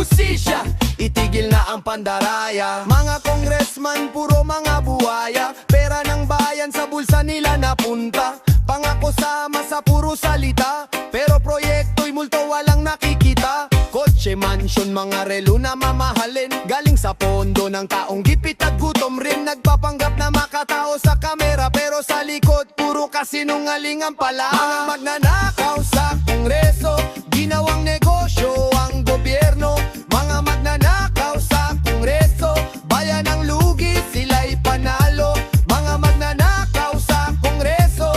hustisya, itigil na ang pandaraya. Mga congressman, puro mga buhaya, pera ng bayan sa bulsa nila napunta. Pangako sa masa, puro salita, pero proyekto'y multo walang nakikita. Kotse, mansion, mga relo na mamahalin, galing sa pondo ng taong gipit at gutom rin. Nagpapanggap na makatao sa kamera, pero sa likod puro kasinungalingan pala. Mga magnanakaw sa kongreso, ginawang negosyo ang gobyerno. Mga magnanakaw sa kongreso, bayan ang lugi, sila'y panalo. Mga magnanakaw sa kongreso,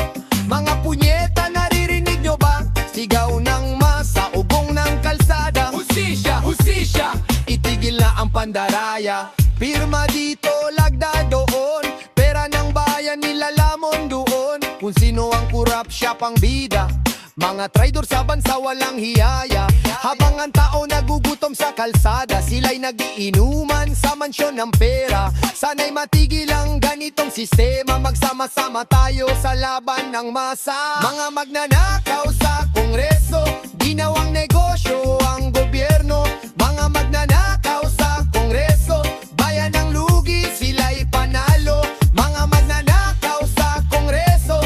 mga punyeta, naririnig nyo ba? Sigaw ng masa, ugong ng kalsada. Hustisya, hustisya, itigil na ang pandaraya. Pirma dito, lagda doon, pera ng bayan nilalamon doon. Kung sino ang kurap, siya pang bida. Mga traidor sa bansa, walang hiyaya. Habang ang tao nagugutom sa kalsada, sila'y nagiinuman sa mansyon ng pera. Sana'y matigil ang ganitong sistema, magsama-sama tayo sa laban ng masa. Mga magnanakaw sa kongreso, ginawang negosyo ang gobyerno. Mga magnanakaw sa kongreso, bayan ang lugi, sila'y panalo. Mga magnanakaw sa kongreso,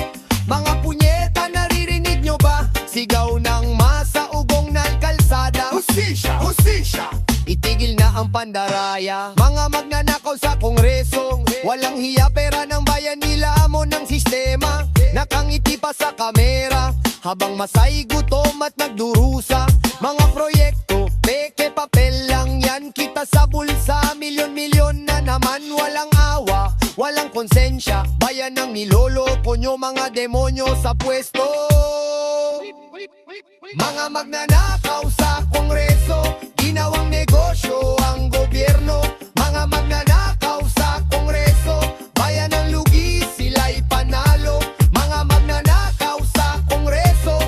mga punyeta, naririnig nyo ba? Sigaw ng masa, ugong ng kalsada. Hustisya, hustisya, itigil na ang pandaraya. Mga magnanakaw sa kongreso, walang hiya, pera ng bayan nilamon ng sistema. Nakangiti pa sa kamera, habang masay gutom at nagdurusa. Mga proyekto, peke papel lang yan, kita sa bulsa, milyon-milyon na naman. Walang awa, walang konsensya, bayan ang niloloko nyo, mga demonyo sa pwesto. Mga magnanakaw sa kongreso, ginawang negosyo ang gobyerno. Mga magnanakaw sa kongreso, bayan ang lugi, sila'y panalo. Mga magnanakaw sa kongreso,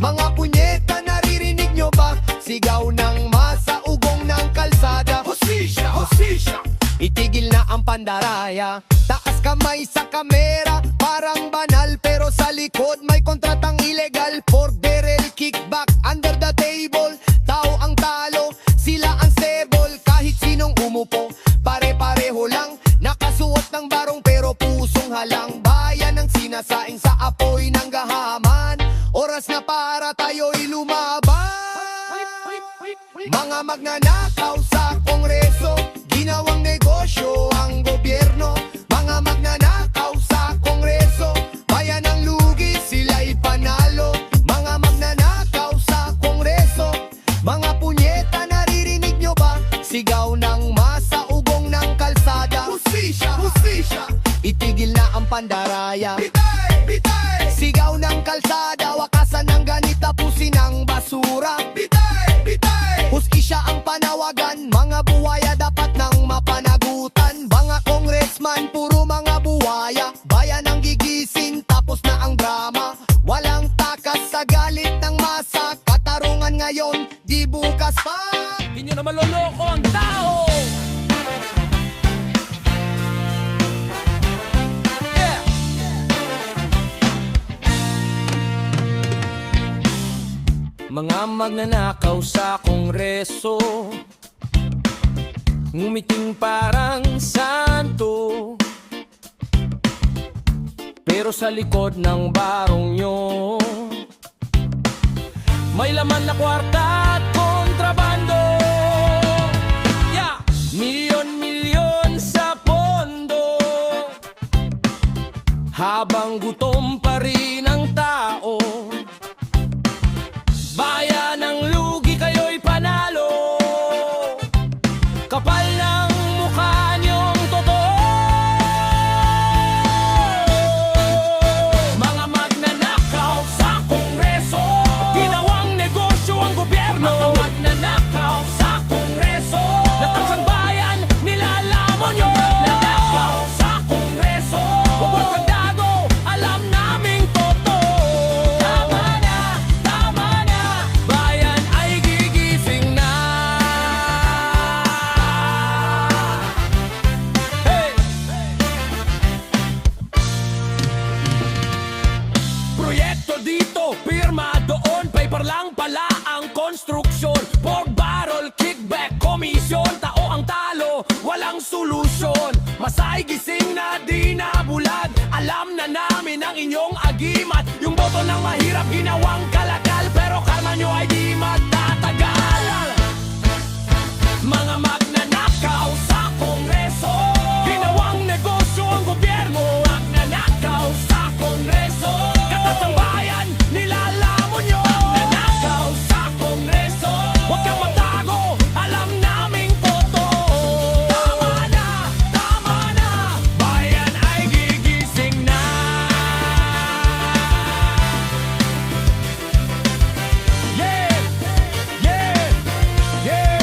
mga punyeta, naririnig nyo ba? Sigaw ng masa, ugong ng kalsada. Hustisya, hustisya, itigil na ang pandaraya. Taas kamay sa kamera, parang banal, pero sa likod may kontratang ilegal. For barrel, kickback, under the table, tao ang talo, sila ang stable. Kahit sinong umupo, pare-pareho lang, nakasuot ng barong pero pusong halang. Bayan ang sinasaing sa apoy ng gahaman, oras na para tayo'y lumaban. Mga magnanakaw sa kongreso, ginawang negosyo ang gobyerno. Mga magnanakaw sa kongreso, bayan ang lugi, sila'y panalo. Mga magnanakaw sa kongreso, mga punyeta, naririnig nyo ba? Sigaw ng masa, ugong ng kalsada. Hustisya, hustisya, itigil na ang pandaraya. Bitay, bitay, sigaw ng kalsada, wakasan ng ganit, tapusin ang basura. Bitay, bitay, hustisya ang panawagan, mga buwaya dapat nang mapanagutan. Mga congressman, puro mga buwaya, bayan ang gigising, tapos na ang drama. Walang takas sa galit ng masa, katarungan ngayon, di bukas pa. Hindi nyo na maloloko ang tao. Yeah. Mga magnanakaw sa kongreso, ngumiting parang santo, pero sa likod ng barong nyo may laman na kwarta at kontrabando. Yeah! Milyon-milyon sa pondo, habang gutom pa rin ang tao. Bayan ang lugi, kayo'y panalo. Kapal ng mukha niyong totoo. Mga magnanakaw sa kongreso, ginawang negosyo ang gobyerno. Mga magnanakaw sa kongreso, natasang bayan, nilalamon nyo. Magnanakaw sa kongreso, huwag magdago, alam naming totoo. Tama na, bayan ay gigising na. Hey! Proyekto dito, pirma doon, paper lang pala ang konstruksyon. Pork barrel, kickback, komisyon, tao ang talo, walang solusyon. Masay gising na di nabulag, alam na namin ang inyong agimat. Yung boto ng mahirap ginawang kalakal, pero karma nyo ay di magtatagal. Mga magnanakaw sa kongreso, ginawang negosyo ang gobyerno. Magnanakaw sa kongreso, katatang bayan, nilalamon nyo. Magnanakaw sa kongreso, huwag kang matago, alam naming totoo. Tama na, bayan ay gigising na. Yeah, yeah, yeah.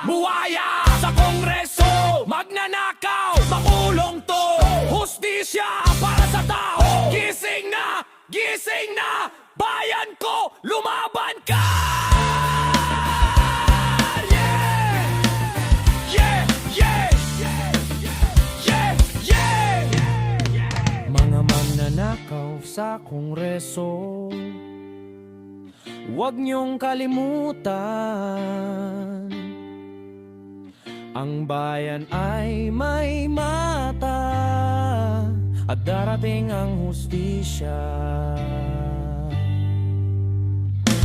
Buwaya sa kongreso, magnanakaw, makulong to. Hustisya para sa tao. Gising na, bayan ko, lumaban ka. Yeah, yeah, yeah, yeah, yeah. Mga magnanakaw sa kongreso, huwag niyong kalimutan, ang bayan ay may mata at darating ang hustisya.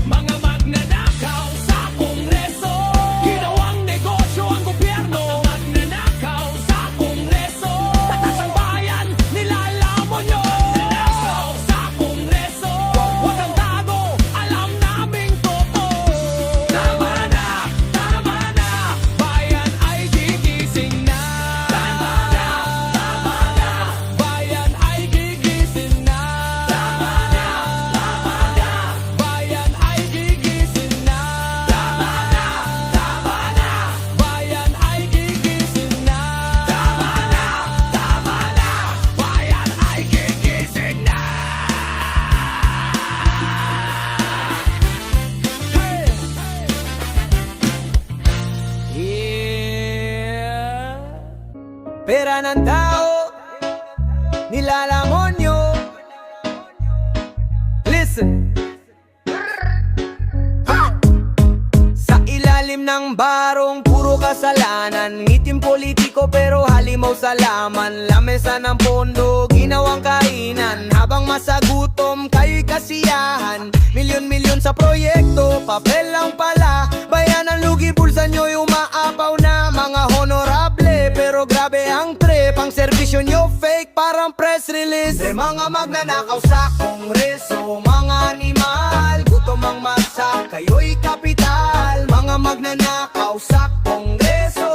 Mga magnanakaw sa kongreso, ginawang negosyo ang gobyerno. Magnanakaw sa kongreso, tatas ang bayan, nilalamon nyo. Magnanakaw sa kongreso, huwag kang tago, alam naming totoo. Tama na, bayan ay gigising na. Tama na, bayan ay gigising na. Tama na, bayan ay gigising na. Tama na, bayan ay gigising na. Tama na, bayan ay gigising na. Yeah. Pera ng tao, nilalamon nyo. Listen. Sa ilalim ng barong, puro kasalanan. Ngitim politiko pero halimaw sa laman. Lamesa ng pondo, ginawang kainan. Habang masagutom, kayo'y kasiyahan. Milyon-milyon sa proyekto, papel lang pala. Bayan ang lugi, bulsa nyo'y umaapaw na. Mga honorable, pero grabe ang trip. Ang serbisyo nyo fake, parang press release. Mga magnanakaw sa kongreso, mga animal, gutom ang masa, kayo'y kapital. Mga magnanakaw sa kongreso,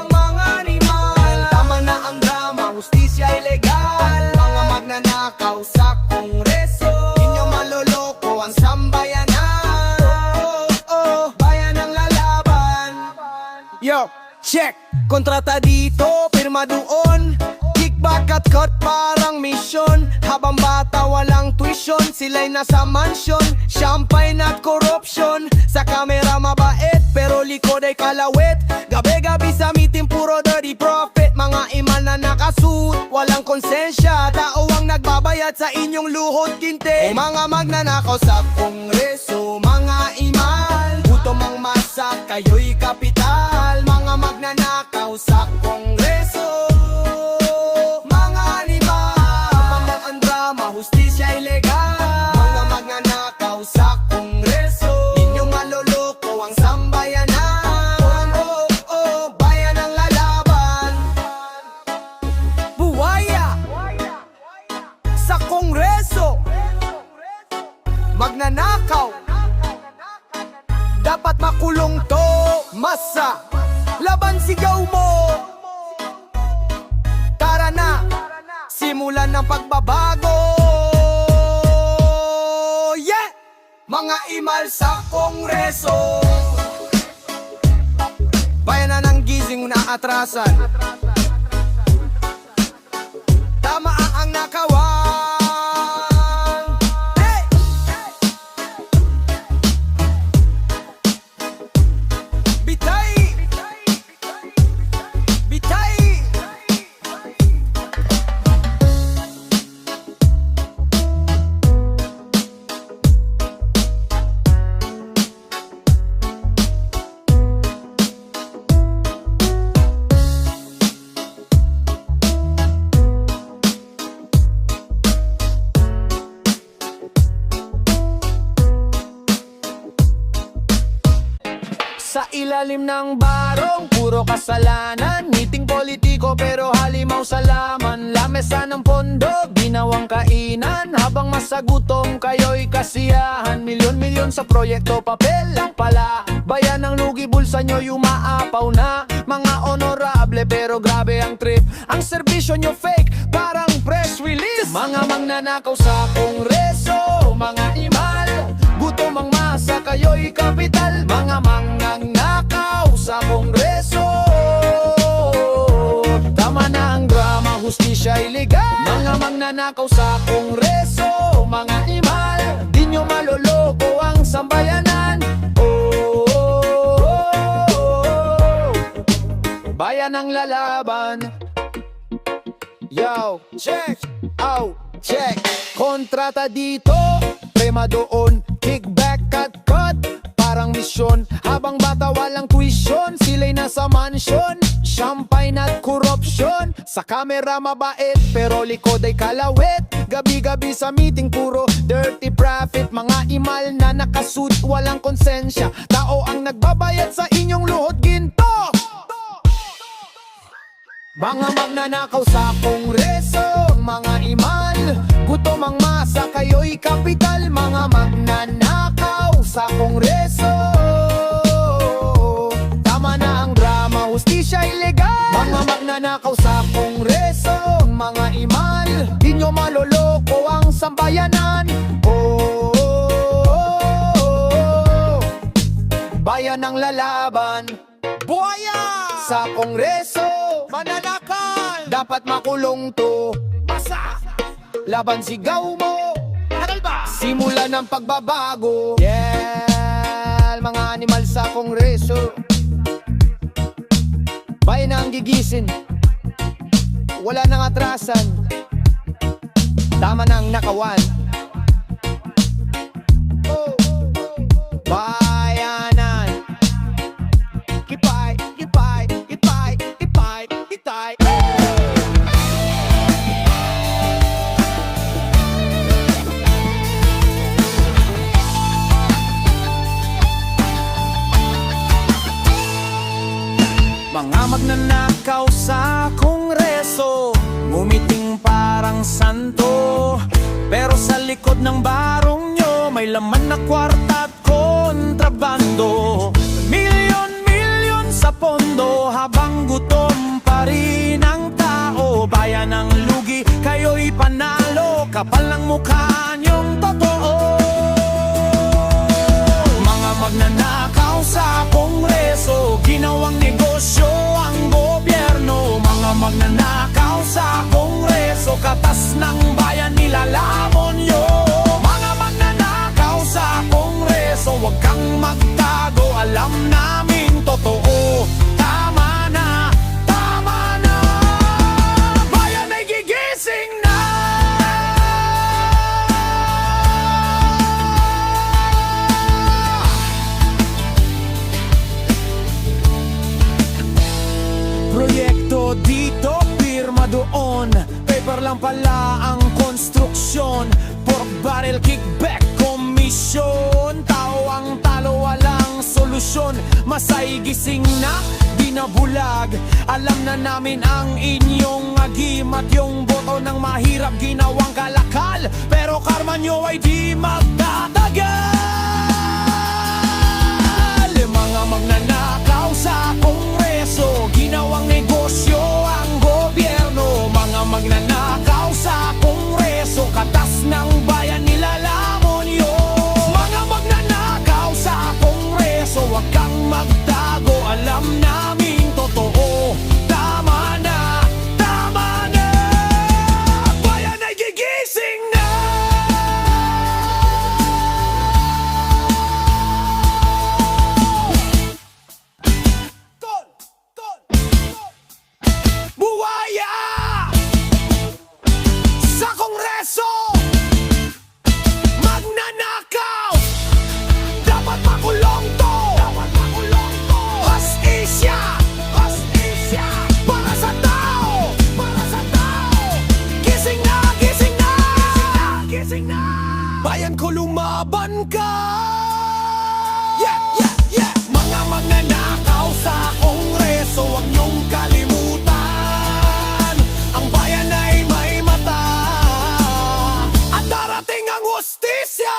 mga animal, tama na ang drama, hustisya ilegal. Mga magnanakaw sa kongreso, inyo maloloko ang sambayanan. Bayan ang lalaban. Yo, check! Kontrata dito, pirma doon. Kickback at cut parang mission. Habang bata walang tuition, sila'y nasa mansion. Champagne at corruption. Sa kamera mabait, pero likod ay kalawit. Gabi-gabi sa meeting, puro dirty profit. Mga imal na nakasuit, walang konsensya. Tao ang nagbabayad sa inyong luhod kinte. Mga magnanakaw sa kongreso, mga imal, gutom ang masa, kayo'y kapital. Mga magnanakaw sa kongreso, mga animal, kapamang ang drama, hustisya ilegal. Mga magnanakaw sa kongreso, inyong maloloko ang sambayanan. Bayan ang lalaban. Buwaya sa kongreso, magnanakaw, dapat makulong to. Masa, laban sigaw mo. Tara na, simulan ng pagbabago. Yeah! Mga imal sa kongreso, bayan na ng gising na atrasan. Tama ang nakawan. Hey! Bitay! Bitay! Sa ilalim ng barong, puro kasalanan. Ngiting politiko pero halimaw sa laman. Lamesa ng pondo, ginawang kainan. Habang masagutom kayo'y kasiyahan. Milyon-milyon sa proyekto, papel lang pala. Bayan ng lugi, bulsa nyo umaapaw na. Mga honorable pero grabe ang trip. Ang serbisyo nyo fake, parang press release. Mga magnanakaw sa kongreso, mga imal. Gutom ang masa, kayo'y kapital. Mga mangnanakaw sa kongreso. Tama na ang drama, hustisya ilegal. Mga magnanakaw sa kongreso, mga imal. Di nyo maloloko ang sambayanan. Bayan ang lalaban. Yo, check, out, check. Kontrata dito, prema doon. Kickback at cut, parang misyon. Habang bata walang tuition, sila'y nasa mansion. Champagne at corruption. Sa kamera mabait, pero likod ay kalawit. Gabi-gabi sa meeting, puro dirty profit. Mga imal na nakasuit, walang konsensya. Tao ang nagbabayad sa inyong luhod ginto. Mga magnanakaw sa kongreso, mga imal. Gutom ang masa, kayo'y kapital. Mga magnanakaw sa kongreso. Tama na ang drama, hustisya ilegal. Mga magnanakaw sa kongreso, mga imal. Di nyo maloloko ang sambayanan. Bayan ang lalaban. Buhaya! Sa kongreso, mananakal. Dapat makulong to. Basa! Laban sigaw mo. Tagal ba? Simula ng pagbabago. Yeah! Mga animal sa kongreso. Bayan na ang gigisin. Wala nang atrasan. Tama na ang nakawan. Bayanan. Kipay, kipay, kipay, kipay, kipay. Mga magnanakaw sa kongreso, ngumiting parang santo. Pero sa likod ng barong nyo, may laman na kwarta at kontrabando. Milyon-milyon sa pondo, habang gutom pa rin ang tao. Bayan ng lugi, kayo'y panalo. Kapal ng mukha nyong totoo. Mga magnanakaw sa kongreso, ginawang negosyo ang gobyerno. Mga magnanakaw sa kongreso, katas ng bayan nilalamon nyo. Mga magnanakaw sa kongreso, huwag kang magtago, alam namin totoo. Tama na, tama na. Bayan ay gigising na. Proyekto dito, pirma doon. Paper lang pala ang konstruksyon. Pork barrel, kickback, komisyon. Tao ang talo, walang solusyon. Masay gising na, di na bulag. Alam na namin ang inyong agim at yung boto ng mahirap ginawang kalakal. Pero karma nyo ay di magtatagal. Mga magnanakaw sa kongreso, ginawang negosyo ang gobyerno. Mga magnanakaw sa kongreso, katas ng bayan nilalamon nyo. Mga magnanakaw sa kongreso, huwag kang magtago, alam namin totoo. Tama na, tama na. Bayan ay gigising na. Buhaya! Sa kongreso, magnanakaw. Dapat makulong to. Hustisya, hustisya. Para sa tao, para sa tao. Gising na, gising na, gising na. Bayan ko, lumaban ka. Yeah, yeah, yeah. Mga magnanakaw sa Kongreso, huwag niyong kalimutan. Ang bayan ay may mata at darating ang hustisya.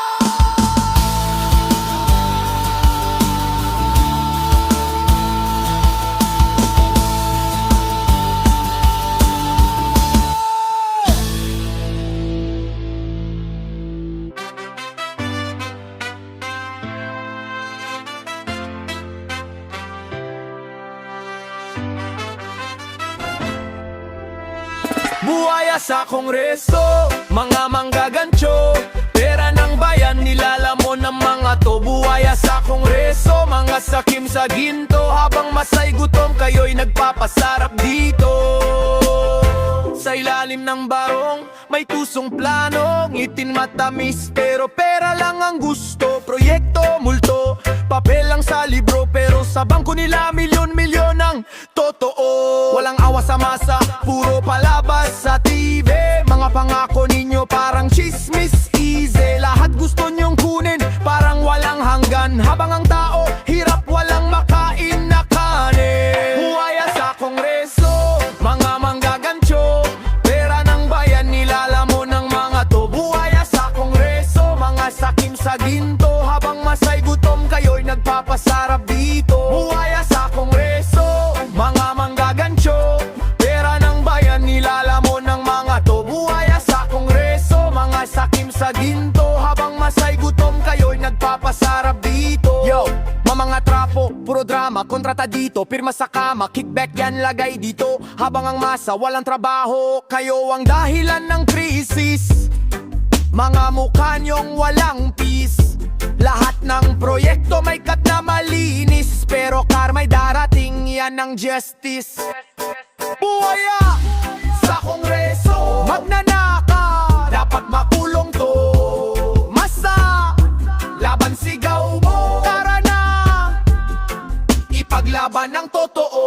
Buhaya sa Kongreso, mga manggagansyo, pera ng bayan nilalamon ng mga to. Buhaya sa Kongreso, mga sakim sa ginto, habang masay gutom kayo'y nagpapasarap dito. Sa ilalim ng barong, may tusong plano, ngitin matamis, pero pera lang ang gusto. Proyekto, multo, papel lang sa libro, pero sa bangko nila milyon-milyon ang totoo. Walang awa sa masa, puro palabas sa TV. Mga pangako ninyo parang chismis easy. Lahat gusto nyong kunin, parang walang hanggan, habang ang tao, hirap walang makain na kanin. Buhaya sa Kongreso, mga manggagansyo, pera ng bayan nilalamon ng mga to. Buhaya sa Kongreso, mga sakim sa ginto, habang masay gutom kayo'y nagpapasarap dito. Buhaya sa Kongreso, mga manggagansyo, pera ng bayan nilalamon ng mga to. Buhaya sa Kongreso, mga sakim sa ginto, habang masay gutom kayo'y nagpapasarap dito. Yo, mga trapo, puro drama, kontrata dito, pirma sa kama, kickback yan lagay dito. Habang ang masa walang trabaho, kayo ang dahilan ng krisis. Mga mukha niyong walang peace. Lahat ng proyekto may cut na malinis, pero karma'y darating, yan ang justice. Buhaya sa Kongreso, magnanaka, dapat makulong to. Masa, laban sigaw mo, tara na, ipaglaban ng totoo.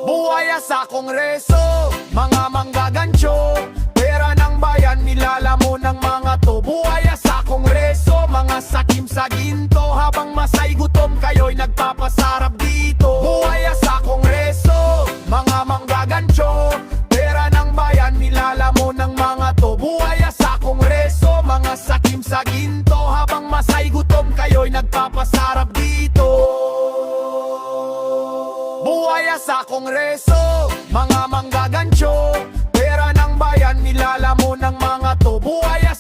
Buhaya sa Kongreso, mga manggagansyo, pera ng bayan nilalamon ng mga to. Buhaya sa Kongreso, mga sakim sa ginto, habang masay gutom kayo'y nagpapasarap dito. Buhaya sa Kongreso, mga manggagansyo, pera ng bayan nilalamon ng mga to. Buhaya sa Kongreso, mga sakim sa ginto, habang masay gutom kayo'y nagpapasarap dito. Buhaya sa Kongreso, mga manggagansyo, pera ng bayan nilalamon ng mga to. Buhaya